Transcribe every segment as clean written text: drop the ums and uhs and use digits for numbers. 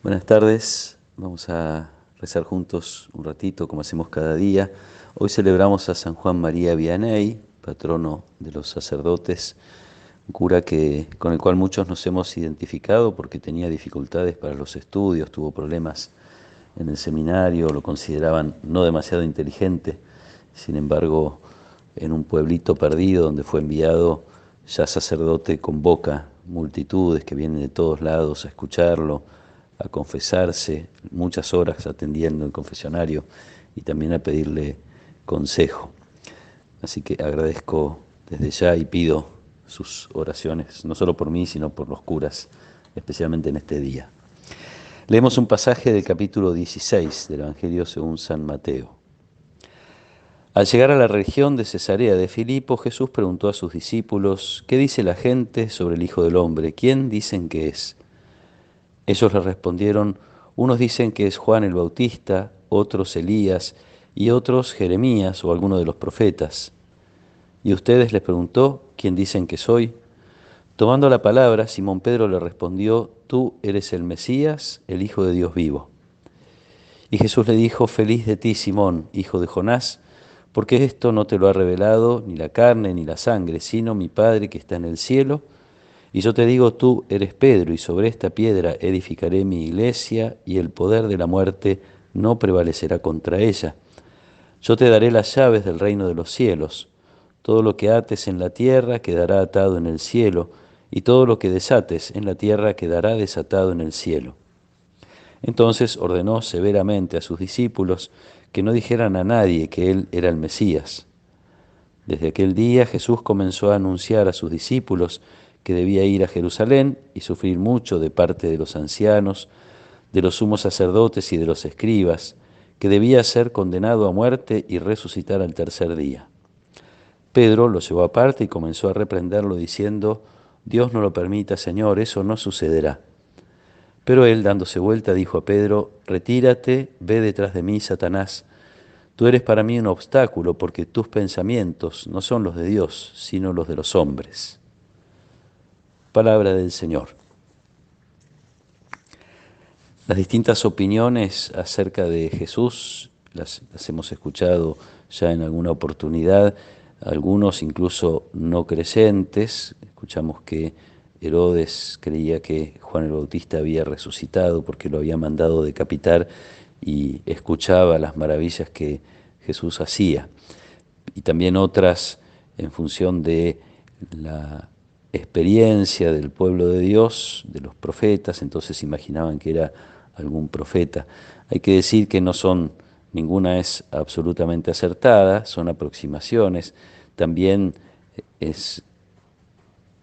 Buenas tardes, vamos a rezar juntos un ratito como hacemos cada día. Hoy celebramos a San Juan María Vianney, patrono de los sacerdotes, un cura con el cual muchos nos hemos identificado porque tenía dificultades para los estudios, tuvo problemas en el seminario, lo consideraban no demasiado inteligente. Sin embargo, en un pueblito perdido donde fue enviado, ya sacerdote, convoca multitudes que vienen de todos lados a escucharlo, a confesarse, muchas horas atendiendo el confesionario y también a pedirle consejo. Así que agradezco desde ya y pido sus oraciones, no solo por mí, sino por los curas, especialmente en este día. Leemos un pasaje del capítulo 16 del Evangelio según San Mateo. Al llegar a la región de Cesarea de Filipo, Jesús preguntó a sus discípulos: ¿Qué dice la gente sobre el Hijo del Hombre? ¿Quién dicen que es? Ellos le respondieron: unos dicen que es Juan el Bautista, otros Elías y otros Jeremías o alguno de los profetas. ¿Y ustedes? Les preguntó: ¿Quién dicen que soy? Tomando la palabra, Simón Pedro le respondió: Tú eres el Mesías, el Hijo de Dios vivo. Y Jesús le dijo: Feliz de ti, Simón, hijo de Jonás, porque esto no te lo ha revelado ni la carne ni la sangre, sino mi Padre que está en el cielo. Y yo te digo: tú eres Pedro, y sobre esta piedra edificaré mi iglesia, y el poder de la muerte no prevalecerá contra ella. Yo te daré las llaves del reino de los cielos. Todo lo que ates en la tierra quedará atado en el cielo, y todo lo que desates en la tierra quedará desatado en el cielo. Entonces ordenó severamente a sus discípulos que no dijeran a nadie que él era el Mesías. Desde aquel día Jesús comenzó a anunciar a sus discípulos que debía ir a Jerusalén y sufrir mucho de parte de los ancianos, de los sumos sacerdotes y de los escribas, que debía ser condenado a muerte y resucitar al tercer día. Pedro lo llevó aparte y comenzó a reprenderlo diciendo: Dios no lo permita, Señor, eso no sucederá. Pero él, dándose vuelta, dijo a Pedro: Retírate, ve detrás de mí, Satanás. Tú eres para mí un obstáculo, porque tus pensamientos no son los de Dios, sino los de los hombres. Palabra del Señor. Las distintas opiniones acerca de Jesús las hemos escuchado ya en alguna oportunidad, algunos incluso no creyentes. Escuchamos que Herodes creía que Juan el Bautista había resucitado porque lo había mandado decapitar y escuchaba las maravillas que Jesús hacía. Y también otras en función de la experiencia del pueblo de Dios, de los profetas, entonces imaginaban que era algún profeta. Hay que decir que ninguna es absolutamente acertada, son aproximaciones. También es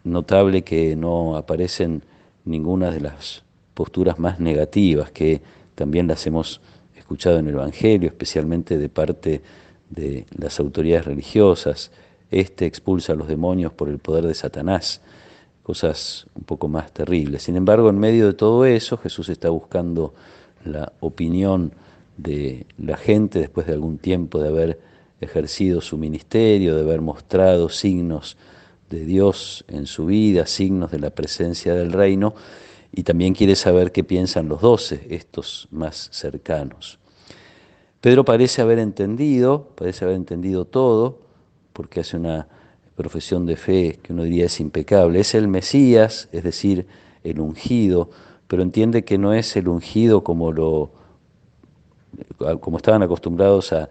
notable que no aparecen ninguna de las posturas más negativas, que también las hemos escuchado en el Evangelio, especialmente de parte de las autoridades religiosas. Este expulsa a los demonios por el poder de Satanás, cosas un poco más terribles. Sin embargo, en medio de todo eso, Jesús está buscando la opinión de la gente después de algún tiempo de haber ejercido su ministerio, de haber mostrado signos de Dios en su vida, signos de la presencia del reino, y también quiere saber qué piensan los 12, estos más cercanos. Pedro parece haber entendido todo, porque hace una profesión de fe que uno diría es impecable. Es el Mesías, es decir, el ungido, pero entiende que no es el ungido como estaban acostumbrados a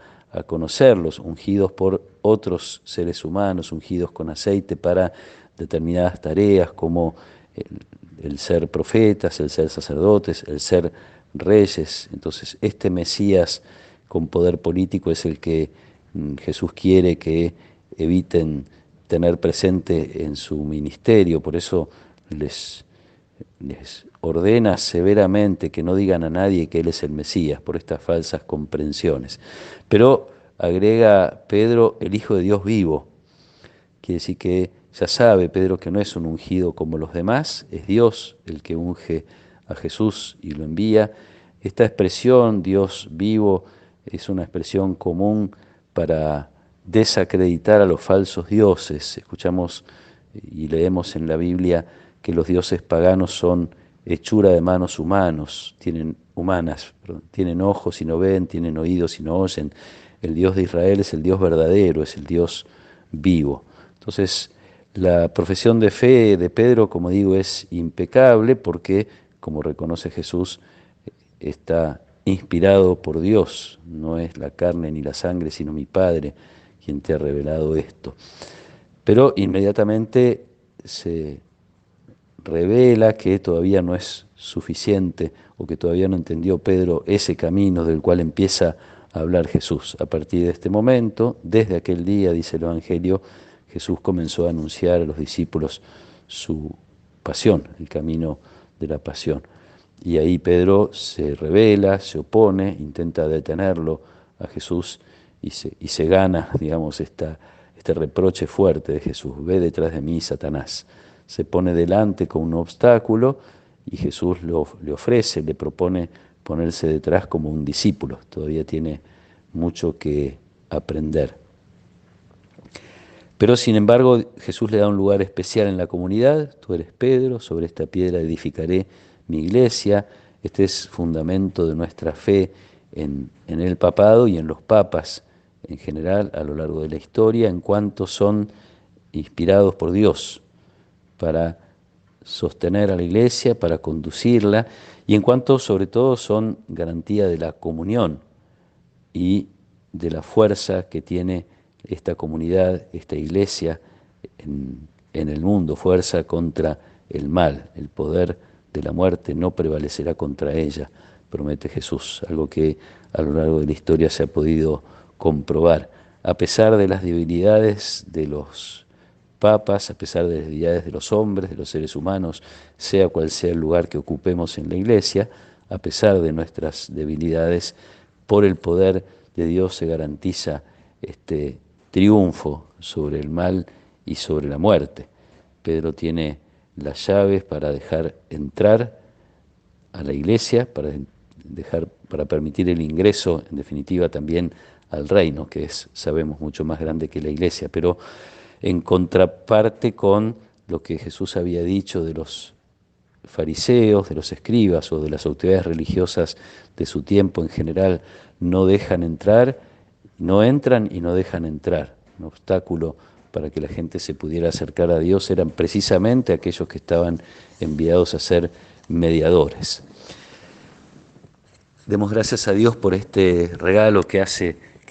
conocerlos, ungidos por otros seres humanos, ungidos con aceite para determinadas tareas como el ser profetas, el ser sacerdotes, el ser reyes. Entonces, este Mesías con poder político es el que Jesús quiere que eviten tener presente en su ministerio. Por eso les ordena severamente que no digan a nadie que Él es el Mesías, por estas falsas comprensiones. Pero agrega Pedro: el Hijo de Dios vivo. Quiere decir que ya sabe Pedro que no es un ungido como los demás, es Dios el que unge a Jesús y lo envía. Esta expresión, Dios vivo, es una expresión común para desacreditar a los falsos dioses. Escuchamos y leemos en la Biblia que los dioses paganos son hechura de manos humanas, tienen ojos y no ven, tienen oídos y no oyen. El Dios de Israel es el Dios verdadero, es el Dios vivo. Entonces, la profesión de fe de Pedro, como digo, es impecable porque, como reconoce Jesús, está inspirado por Dios. No es la carne ni la sangre, sino mi Padre quien te ha revelado esto. Pero inmediatamente se revela que todavía no es suficiente o que todavía no entendió Pedro ese camino del cual empieza a hablar Jesús. A partir de este momento, desde aquel día, dice el Evangelio, Jesús comenzó a anunciar a los discípulos su pasión, el camino de la pasión. Y ahí Pedro se revela, se opone, intenta detenerlo a Jesús y se gana, digamos, este reproche fuerte de Jesús: ve detrás de mí, Satanás. Se pone delante con un obstáculo y Jesús le ofrece, le propone ponerse detrás como un discípulo. Todavía tiene mucho que aprender. Pero sin embargo Jesús le da un lugar especial en la comunidad. Tú eres Pedro, sobre esta piedra edificaré mi iglesia. Este es fundamento de nuestra fe en el papado y en los papas en general a lo largo de la historia, en cuanto son inspirados por Dios para sostener a la iglesia, para conducirla, y en cuanto sobre todo son garantía de la comunión y de la fuerza que tiene esta comunidad, esta iglesia en el mundo, fuerza contra el mal. El poder de la muerte no prevalecerá contra ella, promete Jesús, algo que a lo largo de la historia se ha podido comprobar. A pesar de las debilidades de los papas, a pesar de las debilidades de los hombres, de los seres humanos, sea cual sea el lugar que ocupemos en la iglesia, a pesar de nuestras debilidades, por el poder de Dios se garantiza este triunfo sobre el mal y sobre la muerte. Pedro tiene las llaves para dejar entrar a la iglesia, para permitir el ingreso, en definitiva, también al reino, que es, sabemos, mucho más grande que la iglesia, pero en contraparte con lo que Jesús había dicho de los fariseos, de los escribas o de las autoridades religiosas de su tiempo en general, no dejan entrar, no entran y no dejan entrar. Un obstáculo para que la gente se pudiera acercar a Dios eran precisamente aquellos que estaban enviados a ser mediadores. Demos gracias a Dios por este regalo que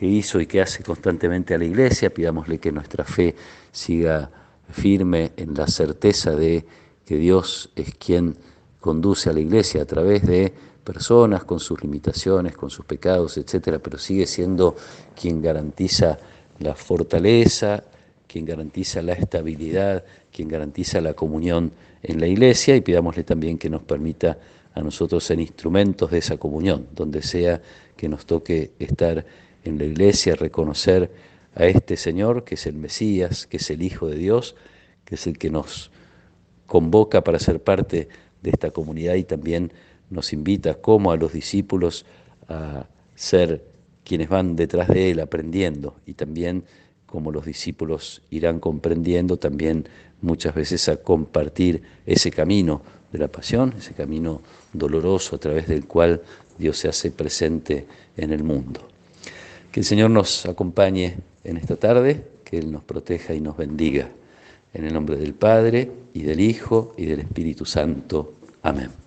hizo y que hace constantemente a la iglesia. Pidámosle que nuestra fe siga firme en la certeza de que Dios es quien conduce a la iglesia a través de personas con sus limitaciones, con sus pecados, etcétera, pero sigue siendo quien garantiza la fortaleza, quien garantiza la estabilidad, quien garantiza la comunión en la iglesia, y pidámosle también que nos permita a nosotros ser instrumentos de esa comunión, donde sea que nos toque estar en la iglesia, reconocer a este Señor, que es el Mesías, que es el Hijo de Dios, que es el que nos convoca para ser parte de esta comunidad y también nos invita, como a los discípulos, a ser quienes van detrás de Él aprendiendo, y también, como los discípulos irán comprendiendo, también muchas veces a compartir ese camino de la pasión, ese camino doloroso a través del cual Dios se hace presente en el mundo. Que el Señor nos acompañe en esta tarde, que Él nos proteja y nos bendiga. En el nombre del Padre, y del Hijo, y del Espíritu Santo. Amén.